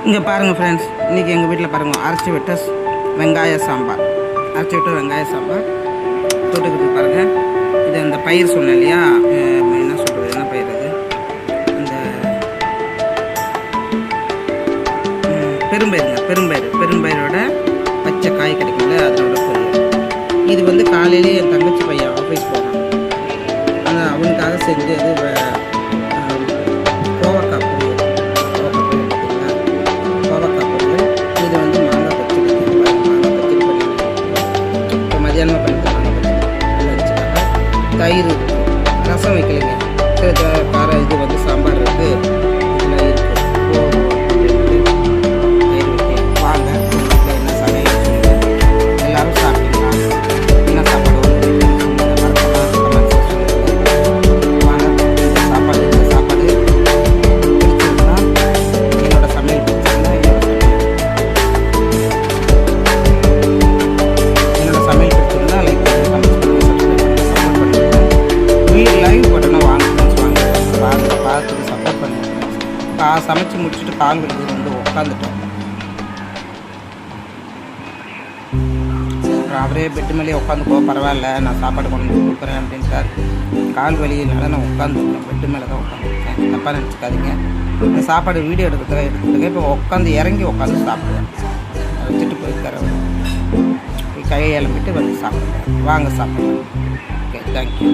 இங்கே பாருங்கள் ஃப்ரெண்ட்ஸ், இன்றைக்கி எங்கள் வீட்டில் பாருங்கள் அரைச்சி விட்ட வெங்காய சாம்பார். அரைச்சி விட்ட வெங்காய சாம்பார் தொட்டுக்கிட்டு பாருங்கள். இது அந்த பயிர் சொன்னேன் இல்லையா, என்ன சொல்கிறது, என்ன பயிர் அது, அந்த பெரும்பயிரோட பச்சை காய் கிடைக்கும்ல, அதனோட பொரியல். இது வந்து காலையிலே என் தங்கச்சி பையன் ஆஃபீஸ் போனான், ஆனால் அவனுக்காக செஞ்சது கோவக்காய் பொரியல். கோவக்காய் பொரியல். இது வந்து மாங்காய் பச்சடி பண்ணி இப்போ மதியானமாக பண்ணிக்கலாம். மாங்காய் பச்சடி வச்சுக்காக தயிர், ரசம் வைக்கலைங்க, காரம். இது வந்து சாம்பார் இருக்குது, இதெல்லாம் இருக்குது. தயிர் வைக்க வாங்க, என்ன சமையல் எல்லோரும் சாப்பிட்டீங்களா, என்ன சாப்பாடு வாங்க. சாப்பாடு பிடிச்சிருந்தா என்னோட சமையல் பிடிச்சிருந்தா என்னோட சமையல் பிடிச்சிருந்தா லைக் பண்ணி, கமெண்ட் பண்ணி, சப்ஸ்கிரைப் பண்ணி சப்போர்ட் பண்ணுங்கள். லைவ் போட்டோன்னா வாங்க பார்த்துட்டு சப்போர்ட் பண்ணுங்கள். சமைச்சு முடிச்சுட்டு கால் வலிக்கு வந்து உட்காந்துட்டோம். அப்புறம் அவரே பெட்டு மேலேயே உட்காந்துக்கோ, பரவாயில்ல நான் சாப்பாடு கொண்டு வந்து கொடுக்குறேன் அப்படின்ட்டார். கால் வலியினால நான் உட்காந்துருக்கேன், பெட்டு மேலே தான் உட்காந்துருக்கேன். தப்பாக நினச்சிக்காதீங்க. இந்த சாப்பாடு வீடியோ எடுக்கிறதுக்கு இப்போ உட்காந்து இறங்கி உட்காந்து சாப்பிடுவேன். அதை வச்சுட்டு போயிருக்காரு அவர். போய் கையை இளம்பிட்டு வந்து சாப்பிடுவேன். வாங்க சாப்பிடுவேன். Okay, thank you.